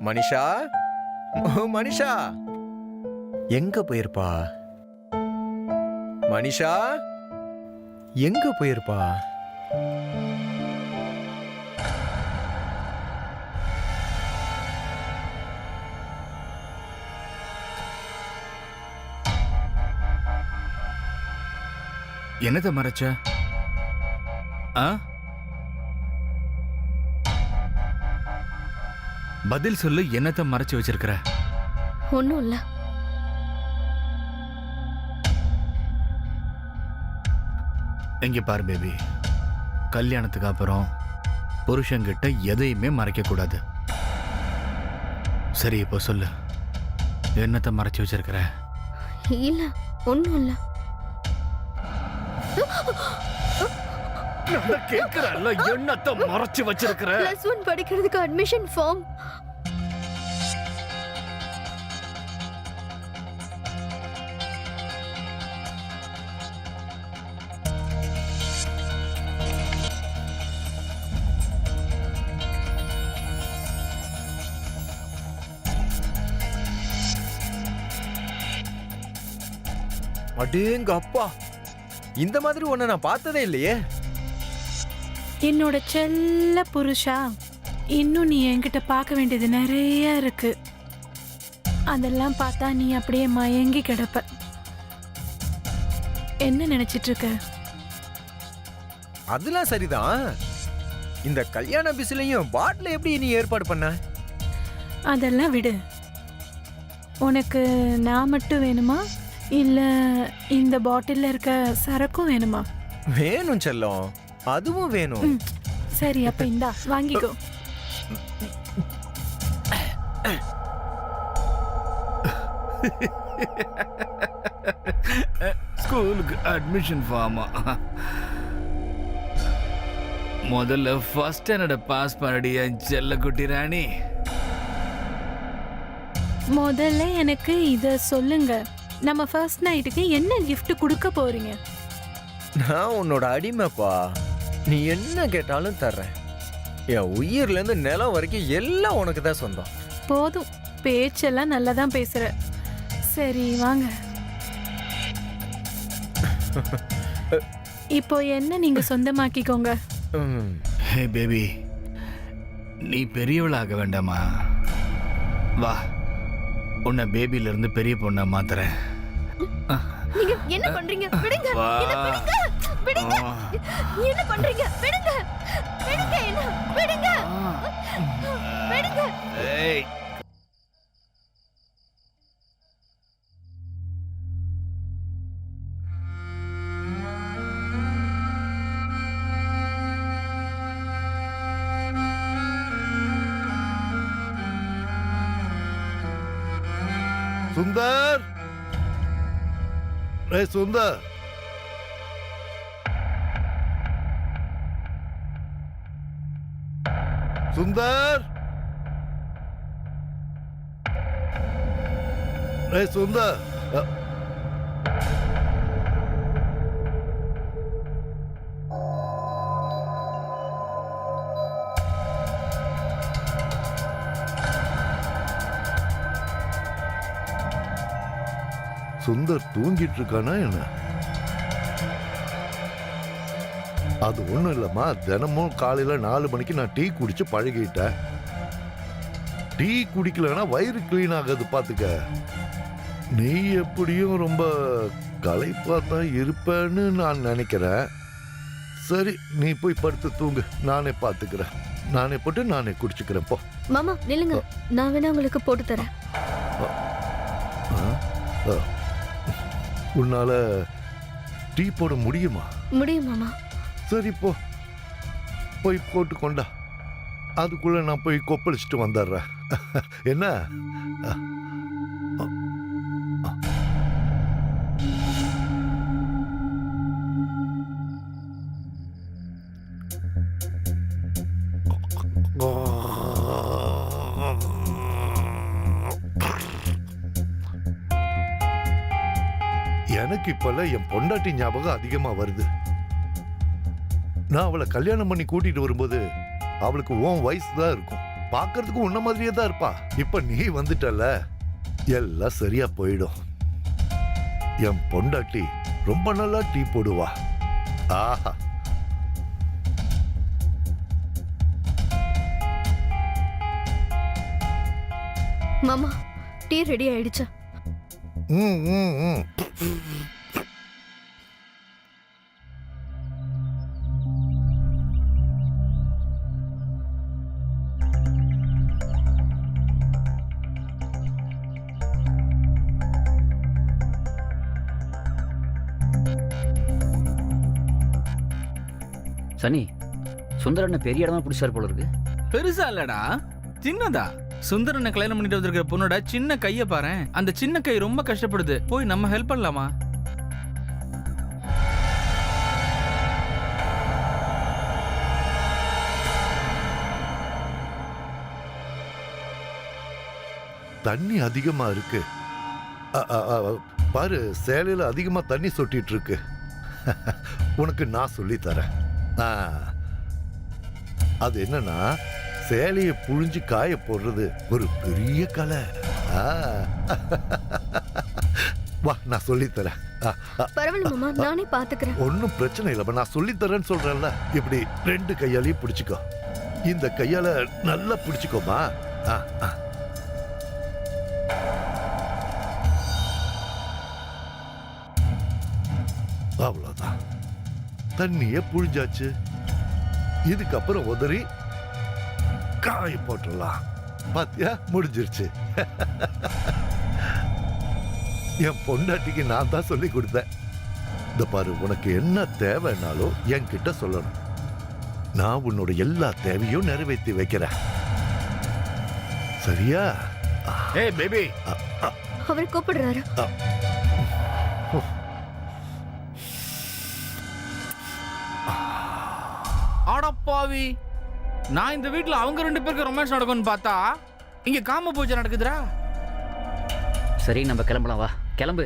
மனிஷா, மனிஷா எங்க போயிருப்பா? மனிஷா எங்க போயிருப்பா? என்னத்த மறைச்ச? பதில் சொல்லு. என்னத்த மறைச்சு வச்சிருக்கிற? ஒன்றும் இல்லை. எங்க பாரு பேபி, கல்யாணத்துக்கு அப்புறம் புருஷங்கிட்ட எதையுமே மறைக்க கூடாது. சரி, இப்போ சொல்லு, என்னத்த மறைச்சு வச்சிருக்கிற? இல்லை, ஒன்றும் இல்லை. கேக்குறல்ல, என்னத்த மறைச்சு வச்சிருக்கிற? +1 படிக்கிறதுக்கு அட்மிஷன் ஃபார்ம். அடேங்க அப்பா, இந்த மாதிரி ஒண்ணு நான் பார்த்ததே இல்லையே. என்னோட செல்ல புருஷா, இன்னும் நீ என்கிட்ட பார்க்க வேண்டியது நிறைய இருக்கு. அதெல்லாம் பார்த்தா நீ அப்படியே மயங்கி கிடப்ப. என்ன நினைச்சிட்டு இருக்க? அதெல்லாம் சரிதான். இந்த கல்யாண பிசிலையும் பாட்டில் எப்படி நீ ஏற்பாடு பண்ண? அதெல்லாம் விடு. உனக்கு நான் மட்டும் வேணுமா, இல்ல இந்த பாட்டில்ல இருக்க சரக்கும் வேணுமா? வேணும் செல்லம், அதுவும் வேணும். சரி, அப்ப இந்தா வாங்கிக்கோ. ஸ்கூலுக்கு அட்மிஷன் ஃபார்மா? முதல்ல ஃபர்ஸ்ட் ஸ்டாண்டர்ட பாஸ் பண்ணடிய செல்லக்குட்டி ராணி. முதல்ல எனக்கு இத சொல்லுங்க, நம்ம ஃபர்ஸ்ட் நைட்டுக்கு என்ன gift கொடுக்க போறீங்க? நான் உன்னோட அடிமைப்பா, நீ என்ன கேட்டாலும் தர்றேன். என் உயிர்ல இருந்து நிலம் வரைக்கும் எல்லாம் உனக்கு தான் சொந்தம். போதும், பேச்செல்லாம் நல்லா தான் பேசுற. சரி வாங்க. இப்போ என்ன நீங்க சொந்தமாக்கிக்கோங்க. ஹே பேபி, நீ பெரியவளாக வேண்டாமா? வா, உன்னை பேபில இருந்து பெரிய பொண்ணா மாத்துறேன். நீங்க என்ன பண்றீங்க? விடுங்க, என்ன விடுங்க, விடுங்க. என்ன பண்றீங்க? விடுங்க, விடுங்க, என்ன விடுங்க, விடுங்க. ஏய், சுந்தர், சுந்தர், சுந்தர், சுந்தர். சுந்தர் தூங்கிட்டு இருக்கானா என்ன? அது ஒண்ணும் இல்லம்மா, தினமும் காலையில 4 மணிக்கு நான் டீ குடிச்சு பழகிட்டேன். டீ குடிக்கலன்னா வயிறு கிளீன் ஆகாது பாத்துக்க. நீ எப்படியும் ரொம்ப களைப்பா தான் இருப்பேன்னு நான் நினைக்கிறேன். சரி, நீ போய் படுத்து தூங்கு, நானே பாத்துக்கிறேன். நானே போட்டு நானே குடிச்சுக்கிறேன். போ மாமா, நில்லுங்க, நான் வேணா உங்களுக்கு போட்டு தரேன். உன்னால டீ போட முடியுமா? முடியும் மாமா. சரி, போ, போய் போட்டு கொண்டா. அதுக்குள்ள நான் போய் கொப்பளிச்சுட்டு வந்துடுறேன். என்ன? எனக்கு இப்பெல்லாம் என் பொண்டாட்டி ஞாபகம் அதிகமா வருது. நான் அவளை கல்யாணம் பண்ணி கூட்டிட்டு வரும்போது அவளுக்கு உன் வயசு தான் இருக்கும். பார்க்கிறதுக்கு உன்ன மாதிரியே தான் இருப்பா. இப்ப நீ வந்துட்டல, எல்லாம் சரியா போயிடும். என் பொண்டாட்டி ரொம்ப நல்லா டீ போடுவா. ஆஹா, மாமா டீ ரெடி ஆயிடுச்சா? ம், ம், ம். சனி, சுந்தரண்ண பெரிய இடமா பிடிச்சாரு போல இருக்கு. பெருசா இல்லடா, சின்னதா. சுந்தரனை கல்யாணம் பண்ணிட்டு வந்திருக்கிற பொண்ணோட சின்ன கைய பாரேன். அந்த சின்ன கை ரொம்ப கஷ்டப்படுது. போய் நம்ம ஹெல்ப் பண்ணலாமா? தண்ணி அதிகமா இருக்கு. பாரு, சேலையில அதிகமா தண்ணி சொட்டிட்டு இருக்கு. உனக்கு நான் சொல்லி தரேன். அது என்னன்னா, சேலையை புழிஞ்சு காய போடுறது ஒரு பெரிய கலை. வா, நான் சொல்லி தரேன். பரவாயில்ல மாமா, நானே பாத்துக்கிறேன். ஒன்னும் பிரச்சனை இல்ல, நான் சொல்லி தரேன்னு சொல்றேன்ல. இப்படி 2 கையாலையும் பிடிச்சுக்கோ. இந்த கையால நல்லா பிடிச்சுக்கோமா. அவ்வளவுதான், தண்ணிய புழிஞ்சாச்சு. இதுக்கப்புறம் உதறி காய போட்டுடலாம். பாத்தியா, முடிஞ்சிருச்சு. என் பொண்டாட்டிக்கு நான் தான் சொல்லி கொடுத்தேன். இந்த பாரு, உனக்கு என்ன தேவைன்னாலும் என்கிட்ட சொல்லணும். நான் உன்னோட எல்லா தேவையும் நிறைவேற்றி வைக்கிறேன். சரியா? ஏய் பேபி, அவர் கூப்பிடுறாரு. ஆடப்பாவி, நான் இந்த வீட்ல அவங்க 2 பேருக்கு ரொமான்ஸ் நடக்கும்னு பார்த்தா இங்க காம பூஜை நடக்குதுடா. சரி, நம்ம கிளம்பலாம். வா, கிளம்பு.